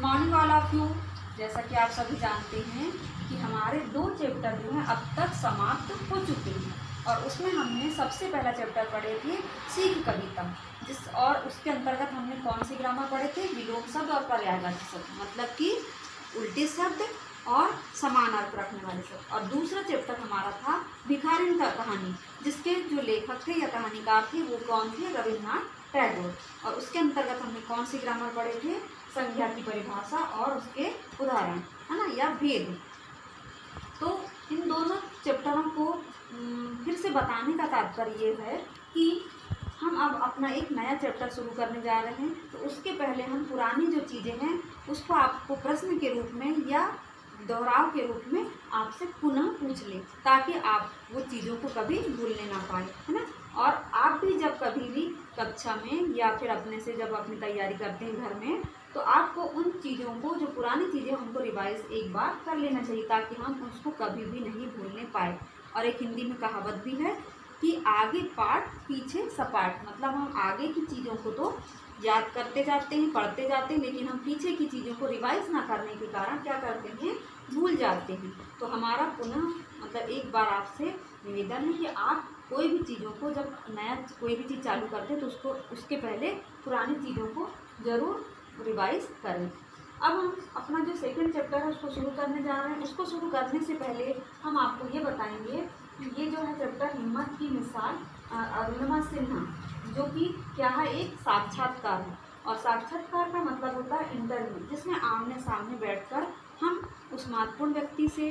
Morning all of you. जैसा कि आप सभी जानते हैं कि हमारे 2 चैप्टर जो हैं अब तक समाप्त हो चुके हैं और उसमें हमने सबसे पहला चैप्टर पढ़े थे सीख कविता, और उसके अंतर्गत हमने कौन सी ग्रामर पढ़े थे, विलोम शब्द और पर्यायवाची शब्द, मतलब कि उल्टे शब्द और समान अर्थ रखने वाले शब्द। और दूसरा चैप्टर हमारा था भिखारिन का कहानी, जिसके जो लेखक थे या कहानीकार थे वो कौन थे, रविन्द्रनाथ टैगोर। और उसके अंतर्गत हमने कौन सी ग्रामर पढ़े थे, संज्ञा की परिभाषा और उसके उदाहरण, है ना, या भेद। तो इन दोनों चैप्टरों को फिर से बताने का तात्पर्य ये है कि हम अब अपना एक नया चैप्टर शुरू करने जा रहे हैं, तो उसके पहले हम पुरानी जो चीज़ें हैं उसको आपको प्रश्न के रूप में या दोहराव के रूप में आपसे पुनः पूछ लें, ताकि आप वो चीज़ों को कभी भूलने ना पाए, है ना। और आप भी जब कभी भी कक्षा में या फिर अपने से जब अपनी तैयारी करते हैं घर में, तो आपको उन चीज़ों को, जो पुरानी चीज़ें, उनको रिवाइज एक बार कर लेना चाहिए, ताकि हम उसको कभी भी नहीं भूलने पाए। और एक हिंदी में कहावत भी है कि आगे पाठ पीछे सपाट, मतलब हम आगे की चीज़ों को तो याद करते जाते हैं, पढ़ते जाते हैं, लेकिन हम पीछे की चीज़ों को रिवाइज ना करने के कारण क्या करते हैं, भूल जाते हैं। तो हमारा पुनः मतलब एक बार आपसे निवेदन है कि आप कोई भी चीज़ों को, जब नया कोई भी चीज़ चालू करते हैं, तो उसको उसके पहले पुरानी चीज़ों को ज़रूर रिवाइज करें। अब हम अपना जो सेकंड चैप्टर है उसको शुरू करने जा रहे हैं। उसको शुरू करने से पहले हम आपको ये बताएंगे कि ये जो है चैप्टर हिम्मत की मिसाल अरुणिमा सिन्हा, जो कि क्या है, एक साक्षात्कार है। और साक्षात्कार का मतलब होता है इंटरव्यू, जिसमें आमने सामने बैठकर हम उस महत्वपूर्ण व्यक्ति से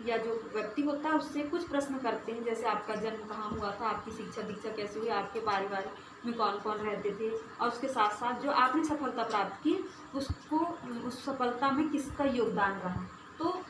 या जो व्यक्ति होता है उससे कुछ प्रश्न करते हैं, जैसे आपका जन्म कहाँ हुआ था, आपकी शिक्षा दीक्षा कैसी हुई, आपके पारिवारिक में कौन कौन रहते थे, और उसके साथ साथ जो आपने सफलता प्राप्त की उसको, उस सफलता में किसका योगदान रहा। तो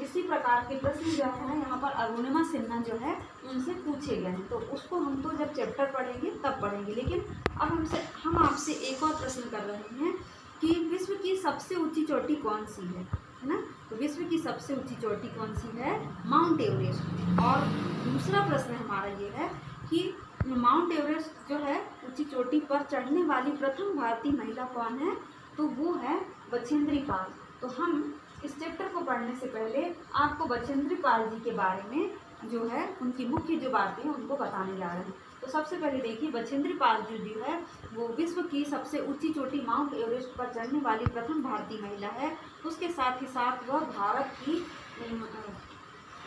इसी प्रकार के प्रश्न जो है यहाँ पर अरुणिमा सिन्हा जो है उनसे पूछे गए हैं। तो उसको हम तो जब चैप्टर पढ़ेंगे तब पढ़ेंगे, लेकिन अब हम आपसे एक और प्रश्न कर रहे हैं कि विश्व की सबसे ऊंची चोटी कौन सी है ना। तो विश्व की सबसे ऊंची चोटी कौन सी है, माउंट एवरेस्ट। और दूसरा प्रश्न हमारा ये है कि माउंट एवरेस्ट जो है ऊंची चोटी पर चढ़ने वाली प्रथम भारतीय महिला कौन है, तो वो है बछेंद्री पाल। तो हम इस चैप्टर को पढ़ने से पहले आपको बछेंद्री पाल जी के बारे में जो है उनकी मुख्य जो बातें हैं उनको बताने जा रहे हैं। तो सबसे पहले देखिए, बछेंद्री पाल जी जो है वो विश्व की सबसे ऊंची चोटी माउंट एवरेस्ट पर चढ़ने वाली प्रथम भारतीय महिला है। उसके साथ ही साथ वह भारत की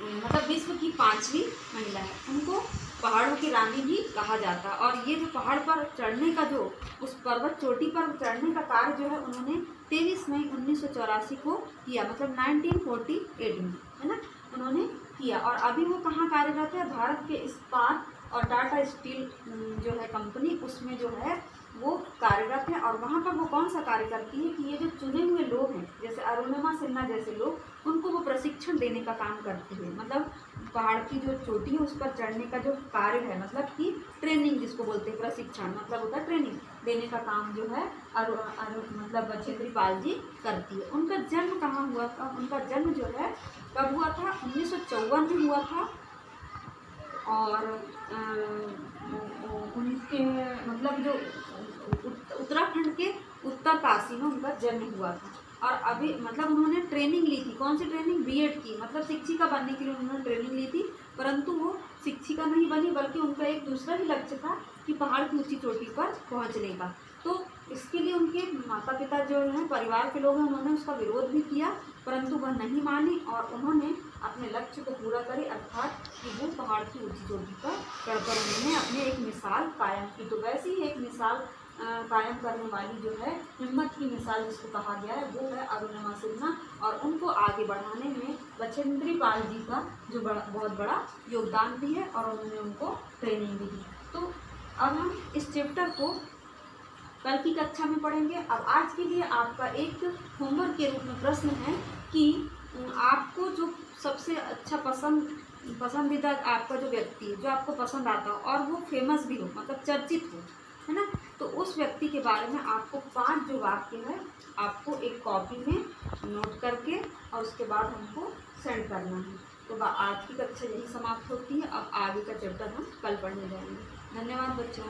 मतलब विश्व की 5वीं महिला है। उनको पहाड़ों की रानी भी कहा जाता है। और ये जो पहाड़ पर चढ़ने का, जो उस पर्वत चोटी पर चढ़ने का कार्य जो है उन्होंने 23 मई 1984 को किया, मतलब 1948 में, है ना, उन्होंने किया। और अभी वो कहाँ कार्यरत है, भारत के इस्पात और टाटा स्टील जो है कंपनी, उसमें जो है वो कार्यरत है। और वहाँ पर वो कौन सा कार्य करती है कि ये जो चुने हुए लोग हैं, जैसे अरुणिमा सिन्हा जैसे लोग, उनको वो प्रशिक्षण देने का काम करती है। मतलब पहाड़ की जो चोटी है उस पर चढ़ने का जो कार्य है, मतलब कि ट्रेनिंग जिसको बोलते हैं, प्रशिक्षण मतलब होता है ट्रेनिंग देने का काम जो है मतलब बछेंद्री पाल जी करती है। उनका जन्म कहाँ हुआ था, उनका जन्म जो है कब हुआ था, 1954 में हुआ था। और उनके मतलब जो उत्तराखंड के उत्तरकाशी में उनका जन्म हुआ था। और अभी मतलब उन्होंने ट्रेनिंग ली थी, कौन सी ट्रेनिंग, बीएड की, मतलब शिक्षिका बनने के लिए उन्होंने ट्रेनिंग ली थी। परंतु वो शिक्षिका नहीं बनी, बल्कि उनका एक दूसरा ही लक्ष्य था कि पहाड़ की ऊंची चोटी पर पहुंचने का। तो इसके लिए उनके माता पिता जो हैं, परिवार के लोग हैं, उन्होंने उसका विरोध भी किया, परंतु वह नहीं मानी और उन्होंने अपने लक्ष्य को पूरा करे, अर्थात कि वो पहाड़ की ऊंची चोटी पर चढ़कर उन्होंने अपनी एक मिसाल कायम की। तो वैसी ही एक मिसाल कायम करने वाली जो है, हिम्मत की मिसाल जिसको कहा गया है, वो है अरुणिमा सिन्हा। और उनको आगे बढ़ाने में बछेंद्री पाल जी का जो बहुत बड़ा योगदान भी है, और उन्होंने उनको ट्रेनिंग भी दी। तो अब हम इस चैप्टर को कल की कक्षा में पढ़ेंगे। अब आज के लिए आपका एक होमवर्क के रूप में प्रश्न है कि आपको जो सबसे अच्छा पसंदीदा आपका जो व्यक्ति है, जो आपको पसंद आता हो और वो फेमस भी हो, मतलब चर्चित हो, है ना, तो उस व्यक्ति के बारे में आपको 5 जो वाक्य है आपको एक कॉपी में नोट करके और उसके बाद हमको सेंड करना है। तो आज की कक्षा यही समाप्त होती है। अब आगे का चैप्टर हम कल पढ़ने जाएंगे। धन्यवाद बच्चों।